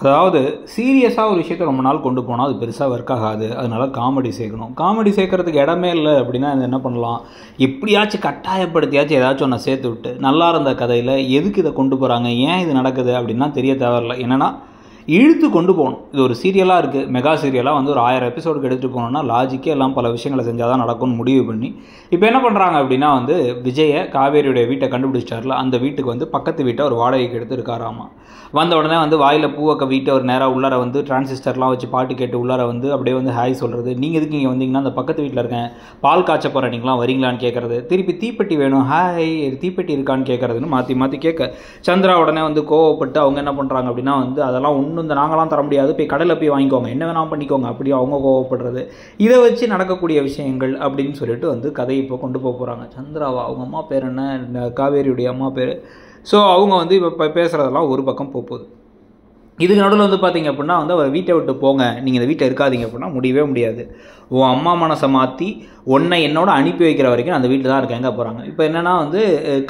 அதாவது சீரியஸாக ஒரு விஷயத்தை ரொம்ப நாள் கொண்டு போனால் அது பெருசாக ஒர்க் ஆகாது. அதனால காமெடி சேர்க்கணும். காமெடி சேர்க்கறதுக்கு இடமே இல்லை அப்படின்னா அது என்ன பண்ணலாம், எப்படியாச்சும் கட்டாயப்படுத்தியாச்சும் ஏதாச்சும் ஒன்று சேர்த்து விட்டு நல்லா இருந்த கதையில் எதுக்கு இதை கொண்டு போகிறாங்க, ஏன் இது நடக்குது அப்படின்னா தெரிய தேவையில்லை. என்னென்னா இழுத்து கொண்டு போகணும். இது ஒரு சீரியலாக இருக்குது, மெகா சீரியலாக வந்து ஒரு 1000 எபிசோடுக்கு எடுத்துகிட்டு போனோம்னா லாஜிக்கே எல்லாம் பல விஷயங்களை செஞ்சால் தான் நடக்கும்னு முடிவு பண்ணி இப்போ என்ன பண்ணுறாங்க அப்படின்னா வந்து விஜயை காவேரியுடைய வீட்டை கண்டுபிடிச்சிட்டார்ல, அந்த வீட்டுக்கு வந்து பக்கத்து வீட்டை ஒரு வாடகைக்கு எடுத்து இருக்காராமா. வந்த உடனே வந்து வாயில் பூவக்க வீட்டை ஒரு நேராக உள்ளார வந்து டிரான்சிஸ்டர்லாம் வச்சு பாட்டு கேட்டு உள்ளார வந்து அப்படியே வந்து ஹாய் சொல்கிறது. நீங்கள் எதுக்கு இங்கே வந்தீங்கன்னா அந்த பக்கத்து வீட்டில் இருக்கேன், பால் காய்ச்ச போகிற நீங்களாம் வரீங்களான்னு கேட்குறது. திருப்பி தீப்பெட்டி வேணும், ஹாய் தீப்பெட்டி இருக்கான்னு கேட்குறதுன்னு மாற்றி மாற்றி கேட்க சந்திரா உடனே வந்து கோவப்பட்டு அவங்க என்ன பண்ணுறாங்க அப்படின்னா வந்து அதெல்லாம் ஒன்றும் இந்த நாங்களாம் தர முடியாது, போய் கடையில் போய் வாங்கிக்கோங்க, என்ன வேணால் பண்ணிக்கோங்க, அப்படி அவங்க கோவப்படுறது. இதை வச்சு நடக்கக்கூடிய விஷயங்கள் அப்படின்னு சொல்லிட்டு வந்து கதையை இப்போ கொண்டு போகிறாங்க. சந்திராவா அவங்க அம்மா பேர் என்ன, காவேரியுடைய அம்மா பேர். ஸோ அவங்க வந்து இப்போ பேசுகிறதெல்லாம் ஒரு பக்கம் போகுது. இதுக்கு நடுவில் வந்து பார்த்தீங்க அப்படின்னா வந்து அவர் வீட்டை விட்டு போங்க, நீங்கள் இந்த வீட்டை இருக்காதீங்க அப்படின்னா முடியவே முடியாது. உன் அம்மா மனசை மாற்றி உன்னை என்னோட அனுப்பி வைக்கிற வரைக்கும் அந்த வீட்டில் தான் இருக்க. எங்கே போகிறாங்க இப்போ என்னென்னா வந்து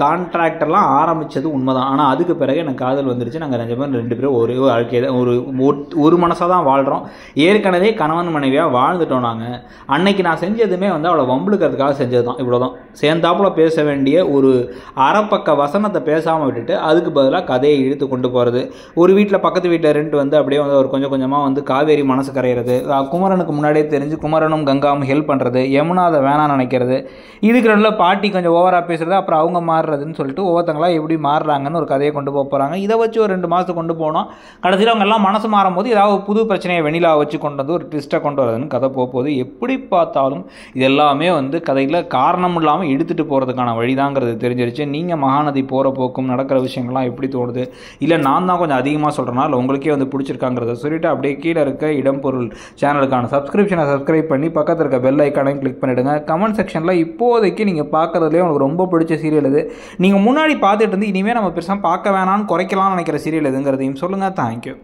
கான்ட்ராக்டெல்லாம் ஆரம்பித்தது உண்மை தான். ஆனால் அதுக்கு பிறகு எனக்கு காதல் வந்துருச்சு, நாங்கள் 2 பேரும் ஒரே வாழ்க்கையை தான் ஒரு மனசாக தான் வாழ்கிறோம், ஏற்கனவே கணவன் மனைவியாக வாழ்ந்துட்டோம். நாங்கள் அன்னைக்கு நான் செஞ்சதுமே வந்து அவளை வம்புழுக்கிறதுக்காக செஞ்சது தான். இவ்வளோ தான். சேர்ந்தாப்புல பேச வேண்டிய ஒரு அரைப்பக்க வசனத்தை பேசாமல் விட்டுட்டு அதுக்கு பதிலாக கதையை இழுத்து கொண்டு போகிறது. ஒரு வீட்டில் பக்கத்து வீட்டில் 2 வந்து அப்படியே வந்து அவர் கொஞ்சம் கொஞ்சமாக வந்து காவேரி மனசு கரைகிறது. குமரனுக்கு முன்னாடியே தெரிஞ்சு குமரனும் கங்காவும் ஹெல்ப் பண்ணுறது, யமுனா அதை வேணான்னு நினைக்கிறது. இதுக்கு நடுவில் பாட்டி கொஞ்சம் ஓவராக பேசுகிறது, அப்புறம் அவங்க மாறுறதுன்னு சொல்லிட்டு ஒவ்வொருத்தங்களா எப்படி மாறுறாங்கன்னு ஒரு கதையை கொண்டு போகிறாங்க. இதை வச்சு ஒரு 2 மாதத்துக்கு கொண்டு போனோம். கடைசியில் அவங்க எல்லாம் மனசு மாறும்போது ஏதாவது புது பிரச்சனையை வெண்ணிலாவை வச்சு கொண்டு வந்து ஒரு ட்விஸ்ட்டை கொண்டு வரதுன்னு கதை போகுது. எப்படி பார்த்தாலும் இது எல்லாமே வந்து கதையில் காரணம் இல்லாமல் எடுத்துகிட்டு போகிறதுக்கான வழிதாங்கிறது தெரிஞ்சிருச்சு. நீங்கள் மகாநதி போகிற போக்கும் நடக்கிற விஷயங்கள்லாம் எப்படி தோணுது, இல்லை நான் தான் கொஞ்சம் அதிகமாக சொல்கிறேன்னா இல்லை உங்களுக்கே வந்து பிடிச்சிருக்காங்கிறத சொல்லிவிட்டு அப்படியே கீழே இருக்க இடம் பொருள் சேனலுக்கான சப்ஸ்கிரிப்ஷனை சப்ஸ்கிரைப் பண்ணி பக்கத்தில் இருக்க பெல் ஐக்கானையும் கிளிக் பண்ணிவிடுங்க. கமெண்ட் செக்ஷனில் இப்போதைக்கு நீங்கள் பார்க்குறதுலேயே உங்களுக்கு ரொம்ப பிடிச்ச சீரியல் எது, நீங்கள் முன்னாடி பார்த்துட்டு இருந்து இனிமேல் நம்ம பெருசாக பார்க்க வேணான்னு குறைக்கலாம்னு நினைக்கிற சீரியல் எதுங்கிறதையும் சொல்லுங்கள். தேங்க்யூ.